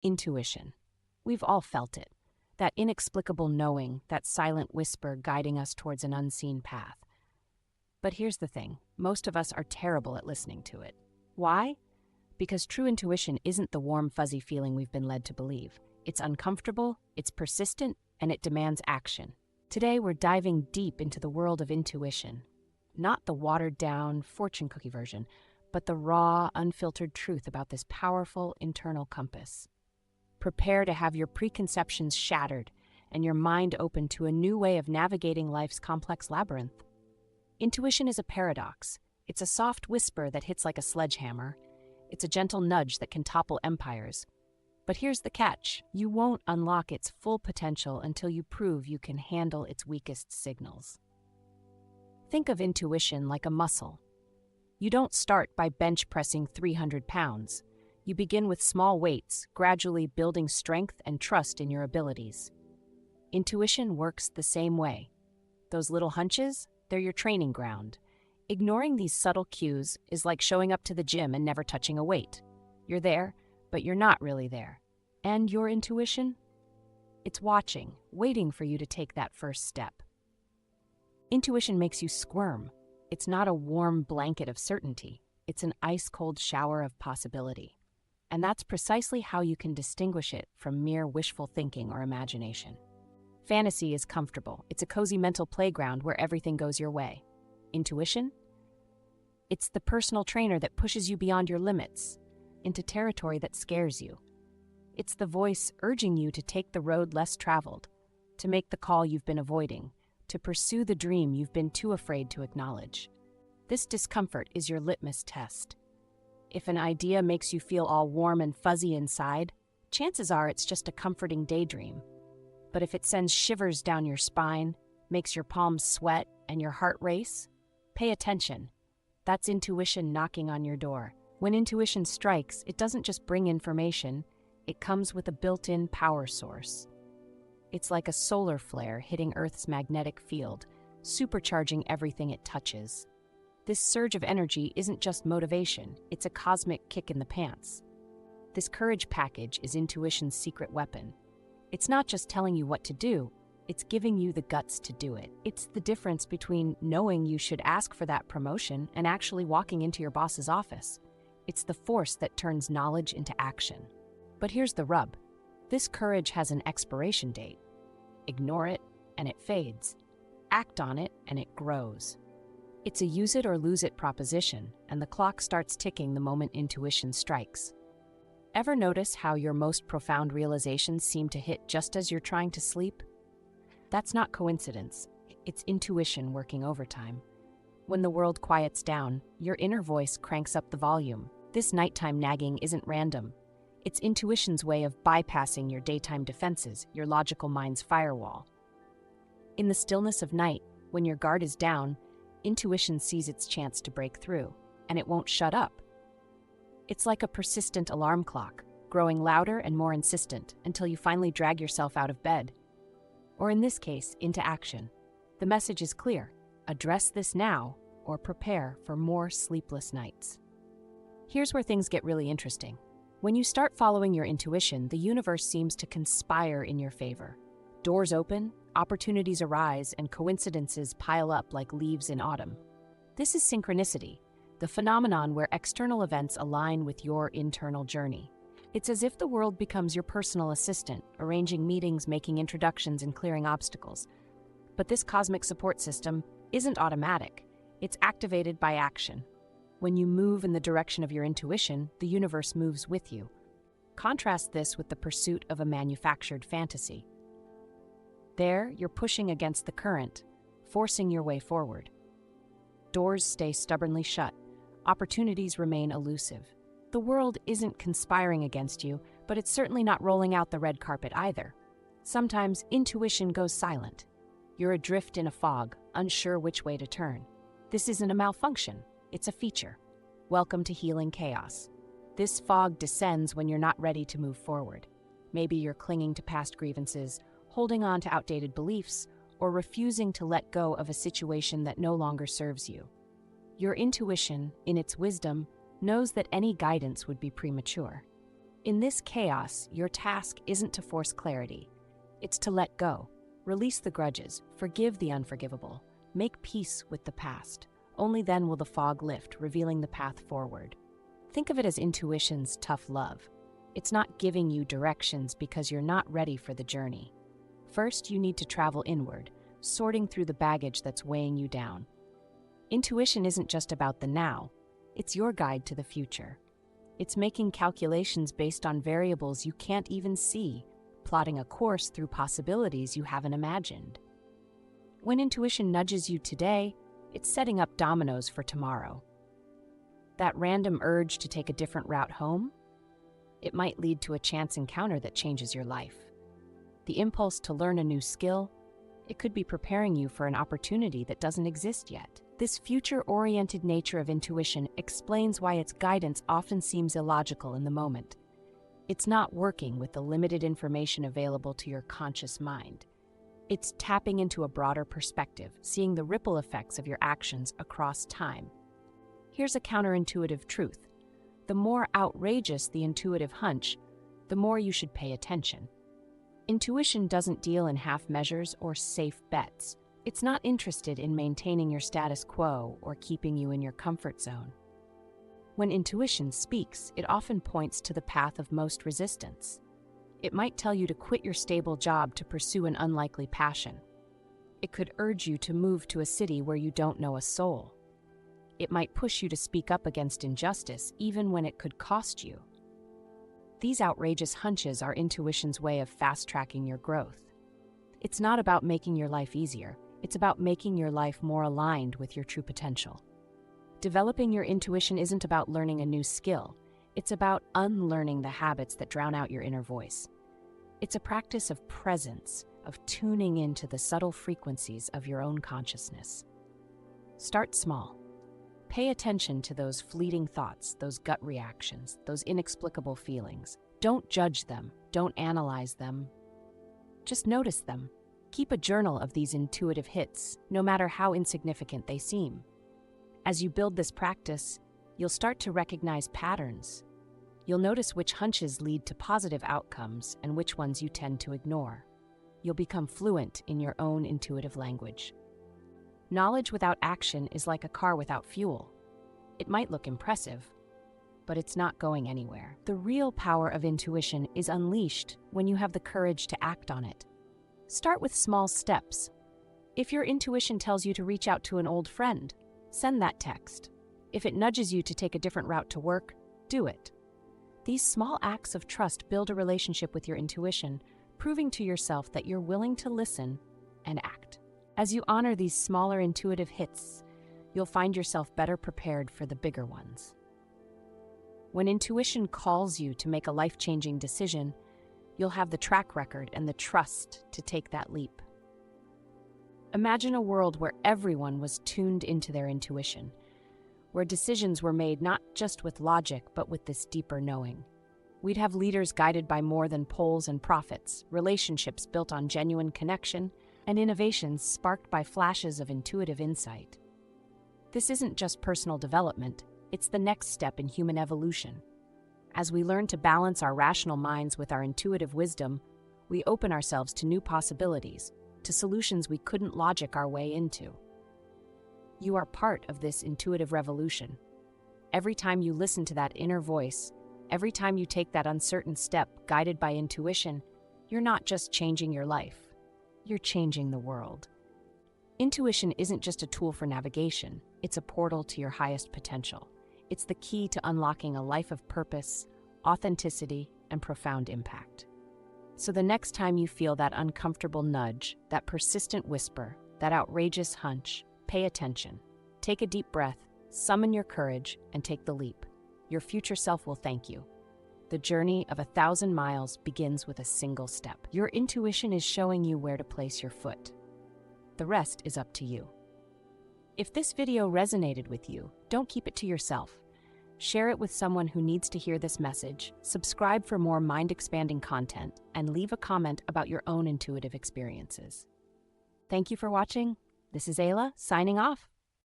Intuition. We've all felt it. That inexplicable knowing, that silent whisper guiding us towards an unseen path. But here's the thing, most of us are terrible at listening to it. Why? Because true intuition isn't the warm, fuzzy feeling we've been led to believe. It's uncomfortable, it's persistent, and it demands action. Today, we're diving deep into the world of intuition. Not the watered-down, fortune cookie version, but the raw, unfiltered truth about this powerful internal compass. Prepare to have your preconceptions shattered and your mind open to a new way of navigating life's complex labyrinth. Intuition is a paradox. It's a soft whisper that hits like a sledgehammer. It's a gentle nudge that can topple empires. But here's the catch. You won't unlock its full potential until you prove you can handle its weakest signals. Think of intuition like a muscle. You don't start by bench pressing 300 pounds. You begin with small weights, gradually building strength and trust in your abilities. Intuition works the same way. Those little hunches, they're your training ground. Ignoring these subtle cues is like showing up to the gym and never touching a weight. You're there, but you're not really there. And your intuition? It's watching, waiting for you to take that first step. Intuition makes you squirm. It's not a warm blanket of certainty. It's an ice-cold shower of possibility. And that's precisely how you can distinguish it from mere wishful thinking or imagination. Fantasy is comfortable. It's a cozy mental playground where everything goes your way. Intuition? It's the personal trainer that pushes you beyond your limits, into territory that scares you. It's the voice urging you to take the road less traveled, to make the call you've been avoiding, to pursue the dream you've been too afraid to acknowledge. This discomfort is your litmus test. If an idea makes you feel all warm and fuzzy inside, chances are it's just a comforting daydream. But if it sends shivers down your spine, makes your palms sweat and your heart race, pay attention. That's intuition knocking on your door. When intuition strikes, it doesn't just bring information, it comes with a built-in power source. It's like a solar flare hitting Earth's magnetic field, supercharging everything it touches. This surge of energy isn't just motivation, it's a cosmic kick in the pants. This courage package is intuition's secret weapon. It's not just telling you what to do, it's giving you the guts to do it. It's the difference between knowing you should ask for that promotion and actually walking into your boss's office. It's the force that turns knowledge into action. But here's the rub. This courage has an expiration date. Ignore it, and it fades. Act on it, and it grows. It's a use it or lose it proposition, and the clock starts ticking the moment intuition strikes. Ever notice how your most profound realizations seem to hit just as you're trying to sleep? That's not coincidence. It's intuition working overtime. When the world quiets down, your inner voice cranks up the volume. This nighttime nagging isn't random. It's intuition's way of bypassing your daytime defenses, your logical mind's firewall. In the stillness of night, when your guard is down, intuition sees its chance to break through, and it won't shut up. It's like a persistent alarm clock, growing louder and more insistent until you finally drag yourself out of bed. Or in this case, into action. The message is clear: address this now, or prepare for more sleepless nights. Here's where things get really interesting. When you start following your intuition, the universe seems to conspire in your favor. Doors open, opportunities arise, and coincidences pile up like leaves in autumn. This is synchronicity, the phenomenon where external events align with your internal journey. It's as if the world becomes your personal assistant, arranging meetings, making introductions, and clearing obstacles. But this cosmic support system isn't automatic. It's activated by action. When you move in the direction of your intuition, the universe moves with you. Contrast this with the pursuit of a manufactured fantasy. There, you're pushing against the current, forcing your way forward. Doors stay stubbornly shut. Opportunities remain elusive. The world isn't conspiring against you, but it's certainly not rolling out the red carpet either. Sometimes intuition goes silent. You're adrift in a fog, unsure which way to turn. This isn't a malfunction, it's a feature. Welcome to healing chaos. This fog descends when you're not ready to move forward. Maybe you're clinging to past grievances, holding on to outdated beliefs, or refusing to let go of a situation that no longer serves you. Your intuition, in its wisdom, knows that any guidance would be premature. In this chaos, your task isn't to force clarity. It's to let go, release the grudges, forgive the unforgivable, make peace with the past. Only then will the fog lift, revealing the path forward. Think of it as intuition's tough love. It's not giving you directions because you're not ready for the journey. First, you need to travel inward, sorting through the baggage that's weighing you down. Intuition isn't just about the now, it's your guide to the future. It's making calculations based on variables you can't even see, plotting a course through possibilities you haven't imagined. When intuition nudges you today, it's setting up dominoes for tomorrow. That random urge to take a different route home? It might lead to a chance encounter that changes your life. The impulse to learn a new skill? It could be preparing you for an opportunity that doesn't exist yet. This future-oriented nature of intuition explains why its guidance often seems illogical in the moment. It's not working with the limited information available to your conscious mind. It's tapping into a broader perspective, seeing the ripple effects of your actions across time. Here's a counterintuitive truth. The more outrageous the intuitive hunch, the more you should pay attention. Intuition doesn't deal in half measures or safe bets. It's not interested in maintaining your status quo or keeping you in your comfort zone. When intuition speaks, it often points to the path of most resistance. It might tell you to quit your stable job to pursue an unlikely passion. It could urge you to move to a city where you don't know a soul. It might push you to speak up against injustice, even when it could cost you. These outrageous hunches are intuition's way of fast-tracking your growth. It's not about making your life easier. It's about making your life more aligned with your true potential. Developing your intuition isn't about learning a new skill. It's about unlearning the habits that drown out your inner voice. It's a practice of presence, of tuning into the subtle frequencies of your own consciousness. Start small. Pay attention to those fleeting thoughts, those gut reactions, those inexplicable feelings. Don't judge them. Don't analyze them. Just notice them. Keep a journal of these intuitive hits, no matter how insignificant they seem. As you build this practice, you'll start to recognize patterns. You'll notice which hunches lead to positive outcomes and which ones you tend to ignore. You'll become fluent in your own intuitive language. Knowledge without action is like a car without fuel. It might look impressive, but it's not going anywhere. The real power of intuition is unleashed when you have the courage to act on it. Start with small steps. If your intuition tells you to reach out to an old friend, send that text. If it nudges you to take a different route to work, do it. These small acts of trust build a relationship with your intuition, proving to yourself that you're willing to listen and act. As you honor these smaller intuitive hits, you'll find yourself better prepared for the bigger ones. When intuition calls you to make a life-changing decision, you'll have the track record and the trust to take that leap. Imagine a world where everyone was tuned into their intuition, where decisions were made not just with logic, but with this deeper knowing. We'd have leaders guided by more than polls and profits, relationships built on genuine connection, and innovations sparked by flashes of intuitive insight. This isn't just personal development, it's the next step in human evolution. As we learn to balance our rational minds with our intuitive wisdom, we open ourselves to new possibilities, to solutions we couldn't logic our way into. You are part of this intuitive revolution. Every time you listen to that inner voice, every time you take that uncertain step guided by intuition, you're not just changing your life, you're changing the world. Intuition isn't just a tool for navigation, it's a portal to your highest potential. It's the key to unlocking a life of purpose, authenticity, and profound impact. So the next time you feel that uncomfortable nudge, that persistent whisper, that outrageous hunch, pay attention. Take a deep breath, summon your courage, and take the leap. Your future self will thank you. The journey of 1,000 miles begins with a single step. Your intuition is showing you where to place your foot. The rest is up to you. If this video resonated with you, don't keep it to yourself. Share it with someone who needs to hear this message, subscribe for more mind-expanding content, and leave a comment about your own intuitive experiences. Thank you for watching. This is Ayla, signing off.